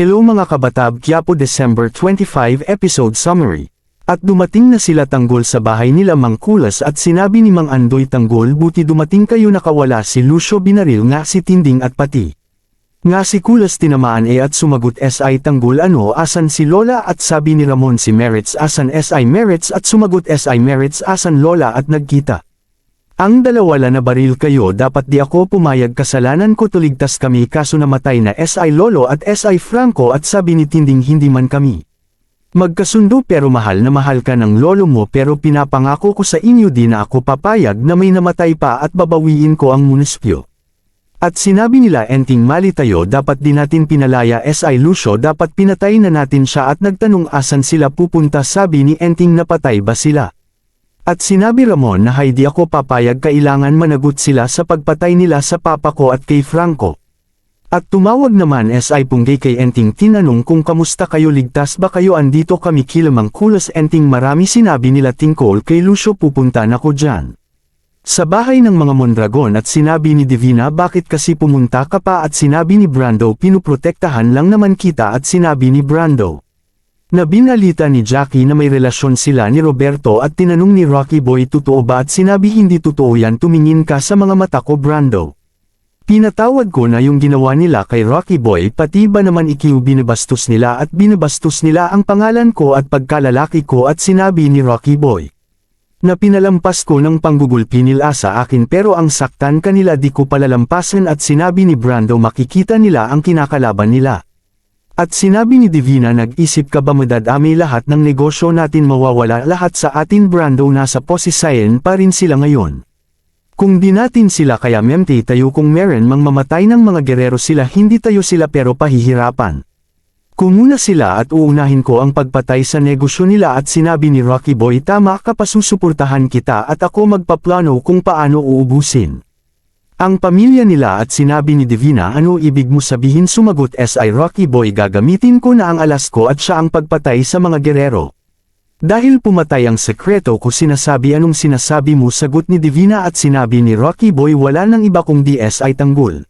Hello mga kabatab, Quiapo December 25 episode summary. At dumating na sila Tanggol sa bahay nila Mang Kulas at sinabi ni Mang Andoy, Tanggol, buti dumating kayo, nakawala si Lucio, binaril nga si Tinding at pati nga si Kulas tinamaan at sumagot SI Tanggol, ano, asan si Lola? At sabi ni Ramon, si Merits, asan SI Merits? At sumagot SI Merits, asan Lola? At nagkita ang dalawa na baril kayo, dapat di ako pumayag, kasalanan ko, tuligtas kami, kaso namatay na SI Lolo at SI Franco. At sabi ni Tinding, hindi man kami magkasundo, pero mahal na mahal ka ng lolo mo, pero pinapangako ko sa inyo di na ako papayag na may namatay pa at babawiin ko ang munisipyo. At sinabi nila, Enting, mali tayo, dapat di natin pinalaya SI Lucio, dapat pinatay na natin siya. At nagtanong asan sila pupunta, sabi ni Enting, napatay ba sila? At sinabi Ramon na hindi ako papayag, kailangan managot sila sa pagpatay nila sa papa ko at kay Franco. At tumawag naman SI Punggay kay Enting, tinanong kung kamusta kayo, ligtas ba kayo, andito kami kila Mang Kulas. Enting, marami, sinabi nila Tingkol kay Lucio, pupunta na ko dyan sa bahay ng mga Mondragon. At sinabi ni Divina, bakit kasi pumunta ka pa? At sinabi ni Brando, pinuprotektahan lang naman kita. At sinabi ni Brando na binalita ni Jackie na may relasyon sila ni Roberto. At tinanong ni Rocky Boy, totoo ba? At sinabi, hindi totoo yan, tumingin ka sa mga mata ko, Brando. Pinatawad ko na yung ginawa nila kay Rocky Boy, pati ba naman ikiw binabastos nila at binabastos nila ang pangalan ko at pagkalalaki ko. At sinabi ni Rocky Boy na pinalampas ko ng panggugulpi nila sa akin, pero ang saktan kanila di ko palalampasan. At sinabi ni Brando, makikita nila ang kinakalaban nila. At sinabi ni Divina, nag-isip ka ba madadami lahat ng negosyo natin, mawawala lahat sa atin, Brando, nasa posisiyan pa rin sila ngayon. Kung di natin sila kaya memti tayo, kung meron mang mamatay ng mga gerero sila, hindi tayo sila pero pahihirapan. Kumuna sila at uunahin ko ang pagpatay sa negosyo nila. At sinabi ni Rocky Boy, tama ka, pasusuportahan kita at ako magpaplano kung paano uubusin ang pamilya nila. At sinabi ni Divina, ano ibig mo sabihin? Sumagot SI Rocky Boy, gagamitin ko na ang alas ko at siya ang pagpatay sa mga gerero. Dahil pumatay ang sekreto ko, sinasabi. Anong sinasabi mo? Sagot ni Divina. At sinabi ni Rocky Boy, wala nang iba kundi SI Tanggol.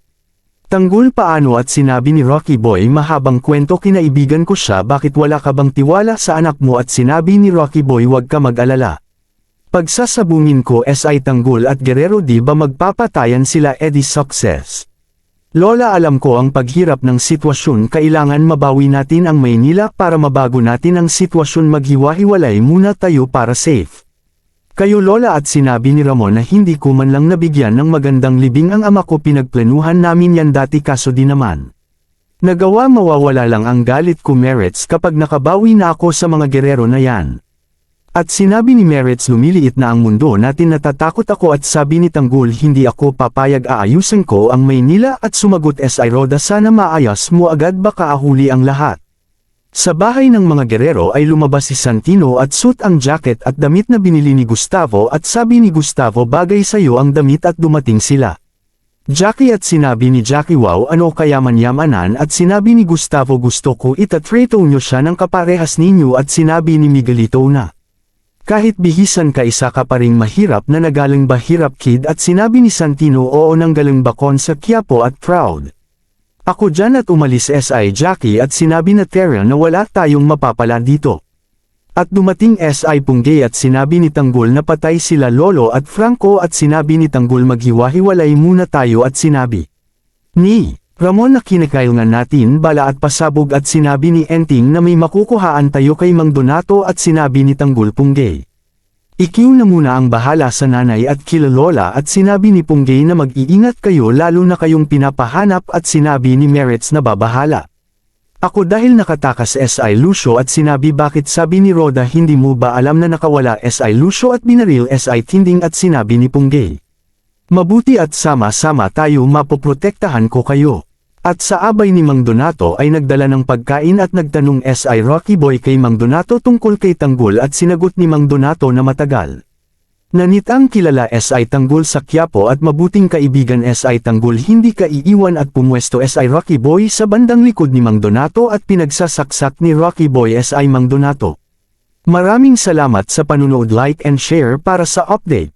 Tanggol, paano? At sinabi ni Rocky Boy, mahabang kwento, kinaibigan ko siya, bakit wala ka bang tiwala sa anak mo? At sinabi ni Rocky Boy, wag ka mag-alala. Pagsasabungin ko SI Tanggol at Guerrero, di ba magpapatayan sila, edi success. Lola, alam ko ang paghirap ng sitwasyon, kailangan mabawi natin ang Maynila para mabago natin ang sitwasyon, maghiwa-hiwalay muna tayo para safe kayo, Lola. At sinabi ni Ramon na hindi ko man lang nabigyan ng magandang libing ang ama ko, pinagplanuhan namin yan dati, kaso di naman nagawa, mawawala lang ang galit ko, Merits, kapag nakabawi na ako sa mga gerero na yan. At sinabi ni Merits, lumiliit na ang mundo natin, natatakot ako. At sabi ni Tanggol, hindi ako papayag, aayusin ko ang Maynila. At sumagot SI Roda, sana maayos mo agad, baka ahuli ang lahat. Sa bahay ng mga gerero ay lumabas si Santino at suit ang jacket at damit na binili ni Gustavo. At sabi ni Gustavo, bagay sayo ang damit. At dumating sila Jackie at sinabi ni Jackie, wow, ano kaya manyamanan? At sinabi ni Gustavo, gusto ko itatreto nyo siya ng kaparehas ninyo. At sinabi ni Miguelito na kahit bihisan ka, isa ka pa ring mahirap na nagaling bahirap, kid. At sinabi ni Santino, oo, nanggaling bakon sa Quiapo at proud ako dyan. At umalis SI Jackie at sinabi na Terra na wala tayong mapapala dito. At dumating SI Punggay at sinabi ni Tanggol na patay sila Lolo at Franco. At sinabi ni Tanggol, maghiwa-hiwalay muna tayo. At sinabi ni Ramon na kinakailngan natin bala at pasabog. At sinabi ni Enting na may makukuhaan tayo kay Mang Donato. At sinabi ni Tanggol, Punggay, ikiw na muna ang bahala sa nanay at kila Lola. At sinabi ni Punggay na mag-iingat kayo, lalo na kayong pinapahanap. At sinabi ni Merits na babahala ako dahil nakatakas SI Lucio. At sinabi, bakit? Sabi ni Roda, hindi mo ba alam na nakawala SI Lucio at binaril SI Tinding? At sinabi ni Punggay, mabuti at sama-sama tayo, mapoprotektahan ko kayo. At sa abay ni Mang Donato ay nagdala ng pagkain at nagtanong SI Rocky Boy kay Mang Donato tungkol kay Tanggol. At sinagot ni Mang Donato na matagal nanitang kilala SI Tanggol sa Quiapo at mabuting kaibigan SI Tanggol, hindi ka iiwan. At pumwesto SI Rocky Boy sa bandang likod ni Mang Donato at pinagsasaksak ni Rocky Boy SI Mang Donato. Maraming salamat sa panunood, like and share para sa update.